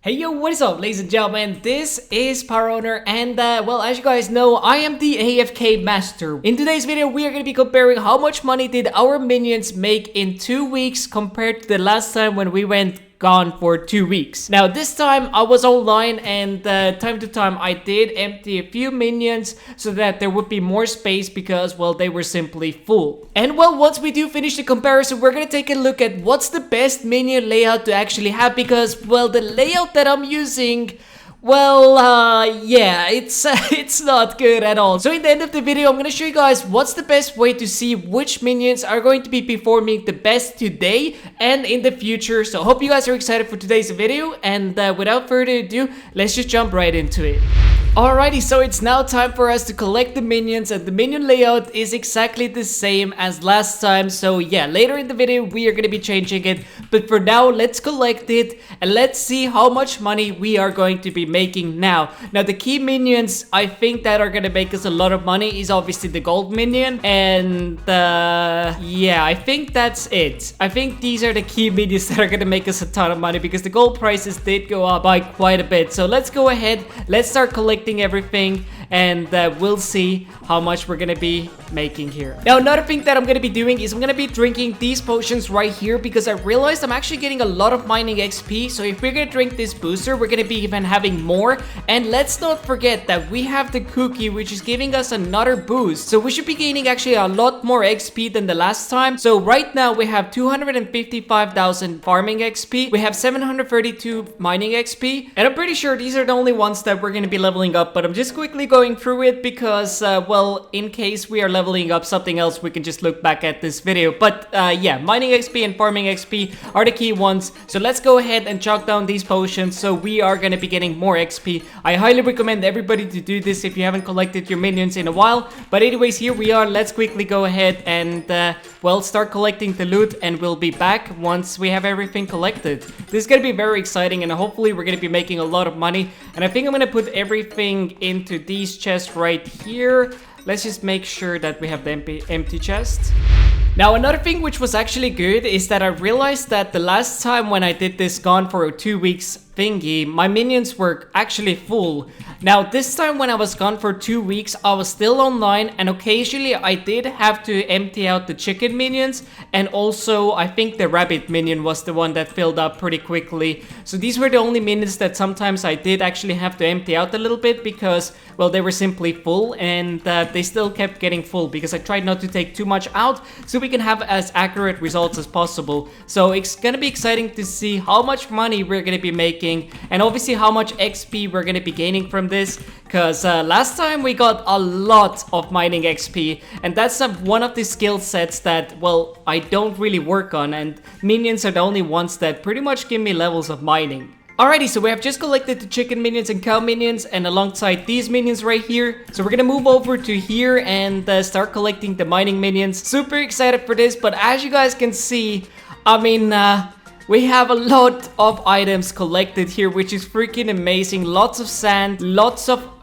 Hey yo, what is up ladies and gentlemen, this is Power Owner and well, as you guys know, I am the AFK master. In today's video, we are going to be comparing how much money did our minions make in 2 weeks compared to the last time when we went gone for 2 weeks. Now this time I was online and time to time I did empty a few minions so that there would be more space because, well, they were simply full. And well, once we do finish the comparison, we're gonna take a look at what's the best minion layout to actually have because, well, the layout that I'm using, well, yeah, it's not good at all. So in the end of the video, I'm gonna show you guys what's the best way to see which minions are going to be performing the best today and in the future. So I hope you guys are excited for today's video, and without further ado, let's just jump right into it. Alrighty, so it's now time for us to collect the minions, and the minion layout is exactly the same as last time. So yeah, later in the video we are going to be changing it, but for now let's collect it and let's see how much money we are going to be making now. Now the key minions I think that are going to make us a lot of money is obviously the gold minion, and yeah, I think that's it. I think these are the key minions that are going to make us a ton of money because the gold prices did go up by quite a bit. So let's go ahead, let's start collecting everything, and we'll see how much we're gonna be making here. Now another thing that I'm gonna be doing is I'm gonna be drinking these potions right here because I realized I'm actually getting a lot of mining XP. So if we're gonna drink this booster, we're gonna be even having more. And let's not forget that we have the cookie, which is giving us another boost, so we should be gaining actually a lot more XP than the last time. So right now we have 255,000 farming XP, we have 732 mining XP, and I'm pretty sure these are the only ones that we're gonna be leveling up, but I'm just quickly going through it because, well, in case we are leveling up something else, we can just look back at this video. But yeah, mining XP and farming XP are the key ones. So let's go ahead and chalk down these potions so we are going to be getting more XP. I highly recommend everybody to do this if you haven't collected your minions in a while. But anyways, here we are. Let's quickly go ahead and, well, start collecting the loot, and we'll be back once we have everything collected. This is going to be very exciting, and hopefully we're going to be making a lot of money. And I think I'm going to put everything into these chests right here. Let's just make sure that we have the empty chests. Now another thing which was actually good is that I realized that the last time when I did this gone for 2 weeks thingy, my minions were actually full. Now this time when I was gone for 2 weeks, I was still online, and occasionally I did have to empty out the chicken minions, and also I think the rabbit minion was the one that filled up pretty quickly. So these were the only minions that sometimes I did actually have to empty out a little bit because, well, they were simply full, and they still kept getting full because I tried not to take too much out so we can have as accurate results as possible. So it's gonna be exciting to see how much money we're gonna be making, and obviously how much XP we're gonna be gaining from this, because last time we got a lot of mining XP, and that's one of the skill sets that, well, I don't really work on, and minions are the only ones that pretty much give me levels of mining. Alrighty, so we have just collected the chicken minions and cow minions, and alongside these minions right here. So we're gonna move over to here and start collecting the mining minions. Super excited for this, but as you guys can see, I mean, we have a lot of items collected here, which is freaking amazing. Lots of sand,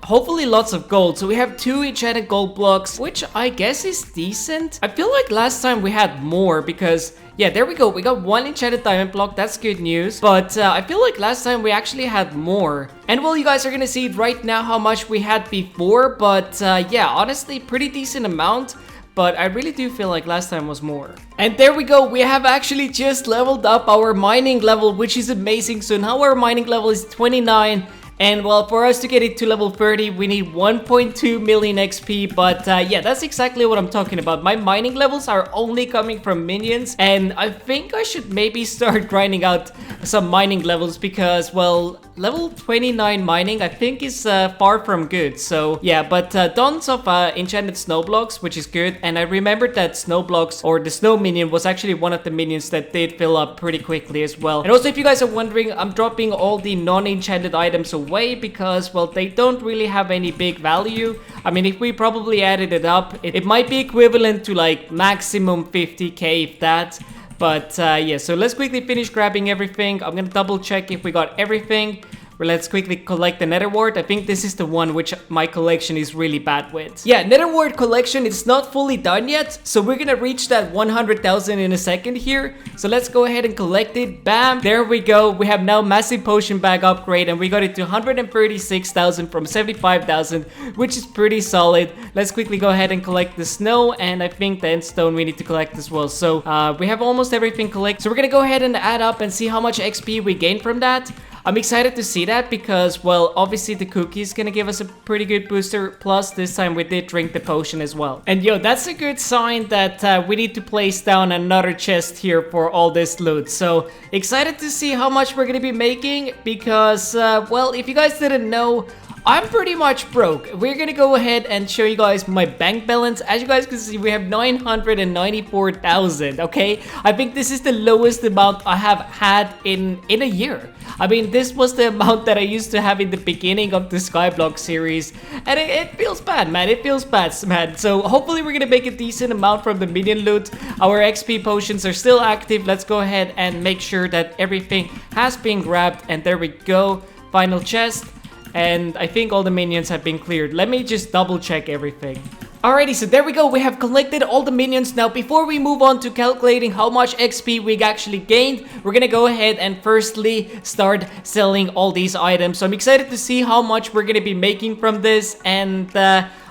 hopefully lots of gold. So we have 2 enchanted gold blocks, which I guess is decent. I feel like last time we had more because, yeah, there we go. We got 1 enchanted diamond block. That's good news. But I feel like last time we actually had more. And well, you guys are gonna see right now how much we had before. But yeah, honestly, pretty decent amount. But I really do feel like last time was more. And there we go, we have actually just leveled up our mining level, which is amazing. So now our mining level is 29. And well, for us to get it to level 30, we need 1.2 million XP. But yeah, that's exactly what I'm talking about. My mining levels are only coming from minions. And I think I should maybe start grinding out some mining levels because, well, level 29 mining I think is far from good. So yeah, but tons of enchanted snow blocks, which is good. And I remembered that snow blocks, or the snow minion, was actually one of the minions that did fill up pretty quickly as well. And also, if you guys are wondering, I'm dropping all the non-enchanted items away because, well, they don't really have any big value. I mean, if we probably added it up, it might be equivalent to like maximum 50k if that. But yeah, so let's quickly finish grabbing everything. I'm gonna double check if we got everything. Well, let's quickly collect the nether wart. I think this is the one which my collection is really bad with. Yeah, nether wart collection, it's not fully done yet, so we're gonna reach that 100,000 in a second here. So let's go ahead and collect it. Bam, there we go. We have now massive potion bag upgrade, and we got it to 136,000 from 75,000, which is pretty solid. Let's quickly go ahead and collect the snow, and I think the endstone we need to collect as well. So we have almost everything collected. So we're gonna go ahead and add up and see how much XP we gain from that. I'm excited to see that because, well, obviously the cookie is gonna give us a pretty good booster. Plus, this time we did drink the potion as well. And yo, that's a good sign that we need to place down another chest here for all this loot. So, excited to see how much we're gonna be making because, well, if you guys didn't know, I'm pretty much broke. We're gonna go ahead and show you guys my bank balance. As you guys can see, we have 994,000, okay? I think this is the lowest amount I have had in a year. I mean, this was the amount that I used to have in the beginning of the Skyblock series. And it feels bad, man. It feels bad, man. So hopefully we're gonna make a decent amount from the minion loot. Our XP potions are still active. Let's go ahead and make sure that everything has been grabbed. And there we go. Final chest. And I think all the minions have been cleared. Let me just double check everything. Alrighty, so there we go. We have collected all the minions. Now, before we move on to calculating how much XP we actually gained, we're gonna go ahead and firstly start selling all these items. So I'm excited to see how much we're gonna be making from this. And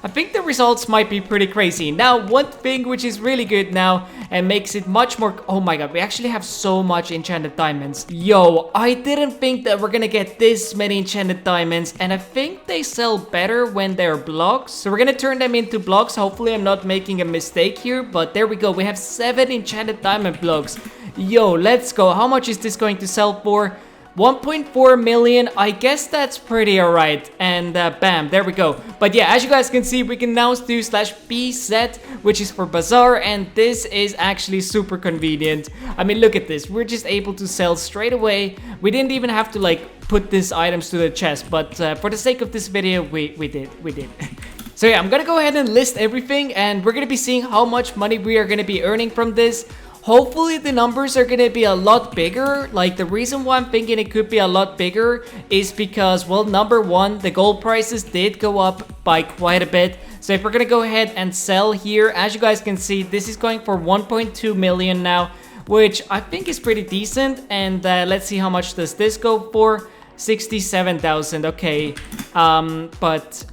I think the results might be pretty crazy. Now, one thing which is really good now and makes it much more... Oh my god, we actually have so much enchanted diamonds. Yo, I didn't think that we're gonna get this many enchanted diamonds. And I think they sell better when they're blocks. So we're gonna turn them into blocks. Hopefully I'm not making a mistake here. But there we go. We have 7 enchanted diamond blocks. Yo, let's go. How much is this going to sell for? 1.4 million. I guess that's pretty alright. And bam, there we go. But yeah, as you guys can see, we can now do /B set, which is for bazaar, and this is actually super convenient. I mean, look at this. We're just able to sell straight away. We didn't even have to like put these items to the chest, but for the sake of this video, we did. So yeah, I'm gonna go ahead and list everything, and we're gonna be seeing how much money we are gonna be earning from this. Hopefully the numbers are gonna be a lot bigger. Like, the reason why I'm thinking it could be a lot bigger is because, well, number one, the gold prices did go up by quite a bit. So if we're gonna go ahead and sell here, as you guys can see, this is going for 1.2 million now, which I think is pretty decent. And let's see how much does this go for. 67,000. Okay.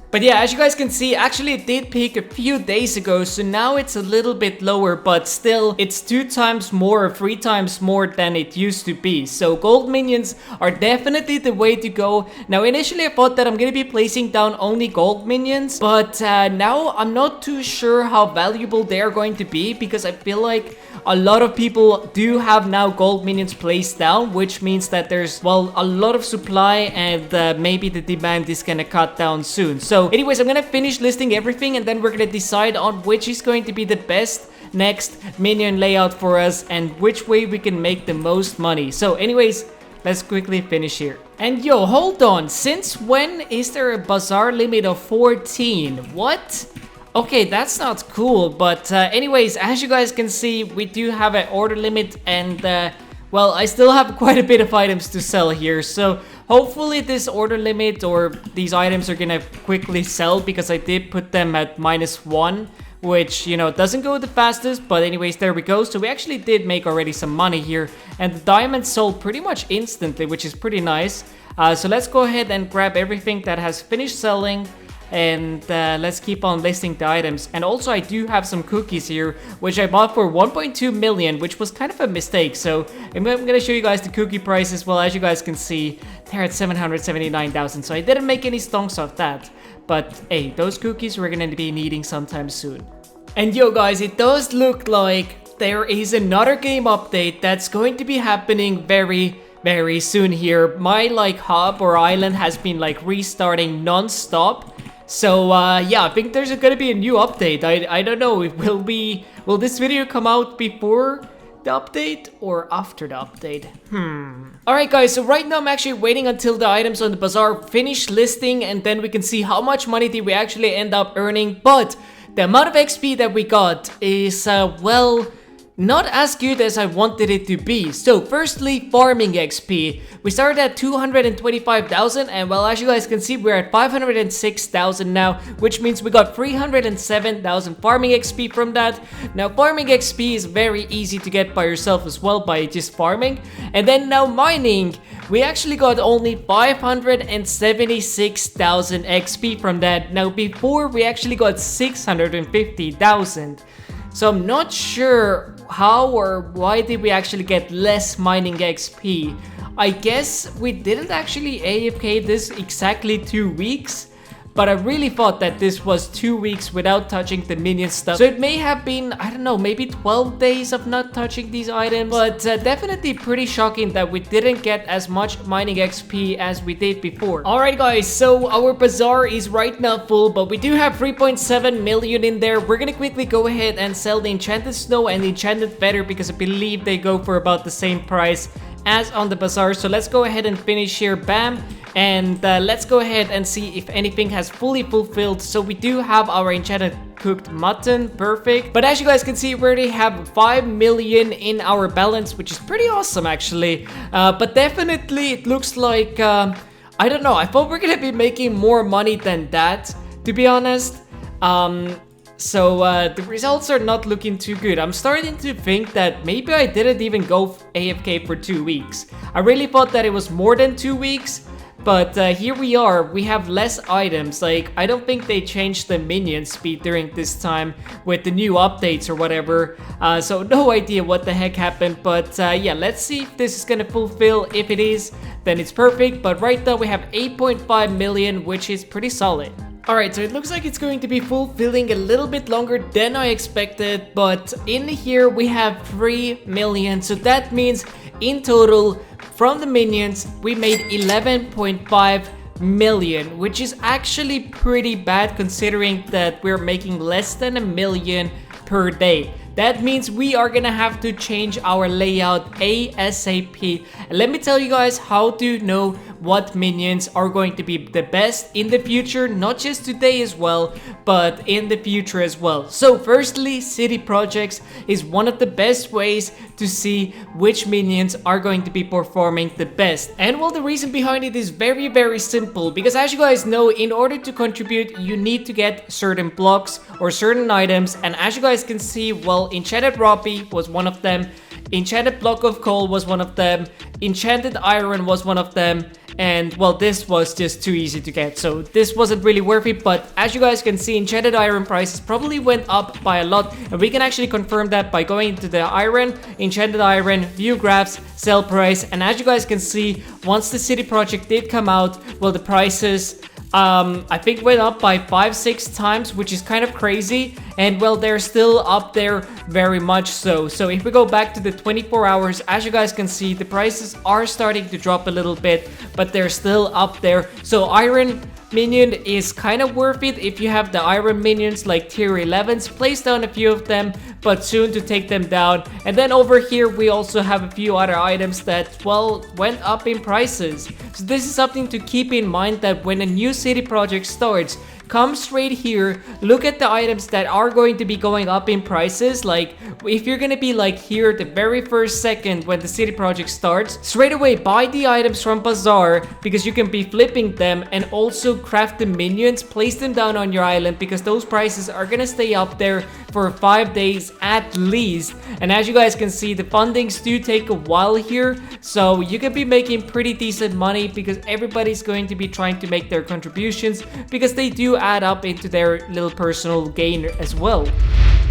But yeah, as you guys can see, actually it did peak a few days ago, so now it's a little bit lower, but still it's 2 times more or 3 times more than it used to be. So gold minions are definitely the way to go. Now, initially I thought that I'm gonna be placing down only gold minions, but now I'm not too sure how valuable they're going to be, because I feel like a lot of people do have now gold minions placed down, which means that there's, well, a lot of supply, and maybe the demand is gonna cut down soon. So anyways, I'm gonna finish listing everything, and then we're gonna decide on which is going to be the best next minion layout for us and which way we can make the most money. So anyways, let's quickly finish here. And yo, hold on, since when is there a bazaar limit of 14? What? Okay, that's not cool, but anyways, as you guys can see, we do have an order limit, and well, I still have quite a bit of items to sell here, so hopefully this order limit or these items are gonna quickly sell, because I did put them at -1, which, you know, doesn't go the fastest, but anyways, there we go. So we actually did make already some money here, and the diamonds sold pretty much instantly, which is pretty nice. So let's go ahead and grab everything that has finished selling. And let's keep on listing the items. And also I do have some cookies here, which I bought for 1.2 million, which was kind of a mistake. So I'm gonna show you guys the cookie prices. Well, as you guys can see, they're at 779,000. So I didn't make any stonks off that. But hey, those cookies we're gonna be needing sometime soon. And yo guys, it does look like there is another game update that's going to be happening very soon here. My like hub or island has been like restarting non-stop. So yeah, I think there's gonna be a new update. I don't know, will this video come out before the update or after the update? Alright guys, so right now I'm actually waiting until the items on the bazaar finish listing, and then we can see how much money did we actually end up earning. But the amount of XP that we got is well, not as good as I wanted it to be. So firstly, farming XP. We started at 225,000 and well, as you guys can see, we're at 506,000 now, which means we got 307,000 farming XP from that. Now farming XP is very easy to get by yourself as well, by just farming. And then now mining, we actually got only 576,000 XP from that. Now before, we actually got 650,000. So I'm not sure how or why did we actually get less mining XP. I guess we didn't actually AFK this exactly 2 weeks, but I really thought that this was 2 weeks without touching the minion stuff. So it may have been, I don't know, maybe 12 days of not touching these items. But definitely pretty shocking that we didn't get as much mining XP as we did before. Alright guys, so our bazaar is right now full, but we do have 3.7 million in there. We're gonna quickly go ahead and sell the enchanted snow and the enchanted feather because I believe they go for about the same price as on the bazaar. So let's go ahead and finish here, bam. And let's go ahead and see if anything has fully fulfilled. So we do have our enchanted cooked mutton, perfect. But as you guys can see, we already have 5 million in our balance, which is pretty awesome actually. But definitely it looks like, I don't know, I thought we're gonna be making more money than that, to be honest. So the results are not looking too good. I'm starting to think that maybe I didn't even go AFK for 2 weeks. I really thought that it was more than 2 weeks. But here we are, we have less items. Like, I don't think they changed the minion speed during this time with the new updates or whatever. So no idea what the heck happened. But yeah, let's see if this is gonna fulfill. If it is, then it's perfect. But right now we have 8.5 million, which is pretty solid. Alright, so it looks like it's going to be fulfilling a little bit longer than I expected. But in here we have 3 million. So that means in total, from the minions, we made 11.5 million, which is actually pretty bad considering that we're making less than 1 million per day. That means we are gonna have to change our layout ASAP. And let me tell you guys how to know what minions are going to be the best in the future, not just today as well, but in the future as well. So firstly, city projects is one of the best ways to see which minions are going to be performing the best. And well, the reason behind it is very, very simple, because as you guys know, in order to contribute, you need to get certain blocks or certain items. And as you guys can see, well, enchanted Robbie was one of them, enchanted block of coal was one of them, enchanted iron was one of them, and well, this was just too easy to get, so this wasn't really worth it. But as you guys can see, enchanted iron prices probably went up by a lot, and we can actually confirm that by going into the iron, enchanted iron, view graphs, sell price. And as you guys can see, once the city project did come out, well, the prices I think went up by 5-6 times, which is kind of crazy. And well, they're still up there very much so. So if we go back to the 24 hours, as you guys can see, the prices are starting to drop a little bit, but they're still up there. So iron minion is kind of worth it if you have the iron minions like tier 11s. Place down a few of them, but soon to take them down. And then over here we also have a few other items that, well, went up in prices. So this is something to keep in mind, that when a new city project starts, come straight here, look at the items that are going to be going up in prices. Like if you're gonna be like here the very first second when the city project starts, straight away buy the items from bazaar, because you can be flipping them, and also craft the minions, place them down on your island, because those prices are gonna stay up there for 5 days at least. And as you guys can see, the fundings do take a while here, so you can be making pretty decent money, because everybody's going to be trying to make their contributions, because they do add up into their little personal gain as well.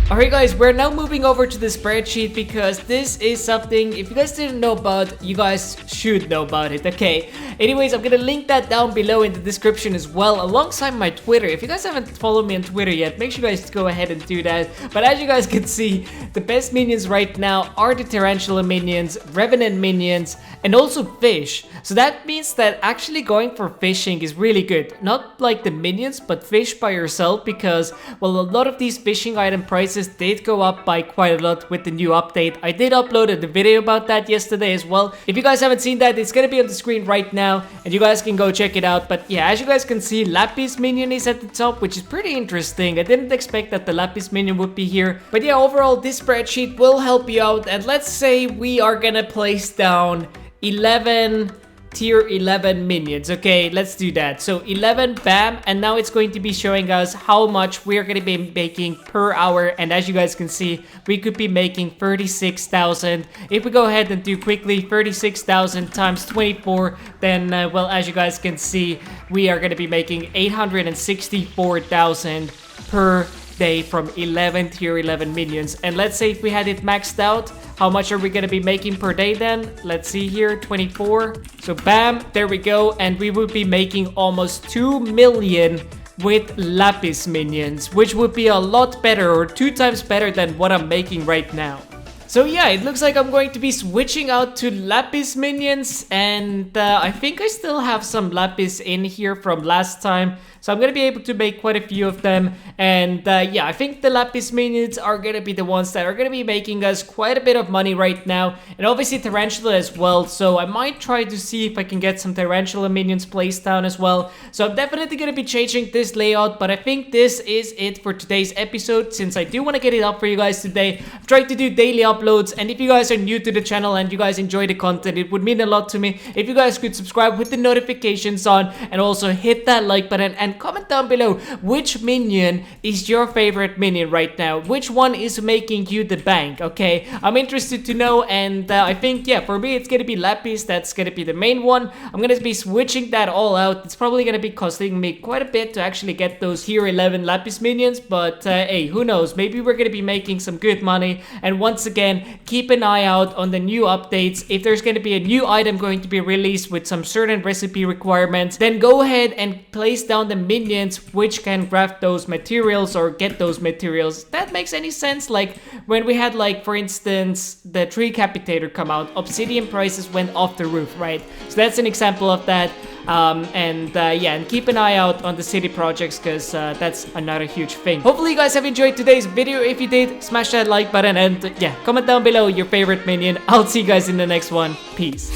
Alright guys, we're now moving over to the spreadsheet, because this is something, if you guys didn't know about, you guys should know about it, okay? Anyways, I'm gonna link that down below in the description as well, alongside my Twitter. If you guys haven't followed me on Twitter yet, make sure you guys go ahead and do that. But as you guys can see, the best minions right now are the tarantula minions, revenant minions, and also fish. So that means that actually going for fishing is really good. Not like the minions, but fish by yourself, because, well, a lot of these fishing item prices prices did go up by quite a lot with the new update. I did upload a video about that yesterday as well. If you guys haven't seen that, it's gonna be on the screen right now and you guys can go check it out. But yeah, as you guys can see, Lapis Minion is at the top, which is pretty interesting. I didn't expect that the Lapis Minion would be here. But yeah, overall, this spreadsheet will help you out. And let's say we are gonna place down 11 tier 11 minions. Okay, let's do that. So 11, bam, and now it's going to be showing us how much we're going to be making per hour. And as you guys can see, we could be making 36,000. If we go ahead and do quickly 36,000 times 24, then well, as you guys can see, we are going to be making 864,000 per day from 11 tier 11 minions. And let's say if we had it maxed out, how much are we gonna be making per day then? Let's see here, 24. So bam, there we go. And we would be making almost 2 million with Lapis minions, which would be a lot better, or 2 times better than what I'm making right now. So yeah, it looks like I'm going to be switching out to Lapis minions, and I think I still have some Lapis in here from last time. So I'm going to be able to make quite a few of them. And yeah, I think the Lapis minions are going to be the ones that are going to be making us quite a bit of money right now. And obviously Tarantula as well. So I might try to see if I can get some Tarantula minions placed down as well. So I'm definitely going to be changing this layout. But I think this is it for today's episode, since I do want to get it up for you guys today. I've tried to do daily uploads. And if you guys are new to the channel and you guys enjoy the content, it would mean a lot to me if you guys could subscribe with the notifications on, and also hit that like button and comment down below which minion is your favorite minion right now. Which one is making you the bank, okay? I'm interested to know, and I think, yeah, for me, it's gonna be Lapis. That's gonna be the main one. I'm gonna be switching that all out. It's probably gonna be costing me quite a bit to actually get those tier 11 Lapis minions, but hey, who knows? Maybe we're gonna be making some good money. And once again, keep an eye out on the new updates. If there's gonna be a new item going to be released with some certain recipe requirements, then go ahead and place down the minions which can craft those materials or get those materials. If that makes any sense. Like when we had, like, for instance, the tree capitator come out, obsidian prices went off the roof, right? So that's an example of that. Yeah, and keep an eye out on the city projects, because that's another huge thing. Hopefully you guys have enjoyed today's video. If you did, smash that like button, and yeah, comment down below your favorite minion. I'll see you guys in the next one. Peace.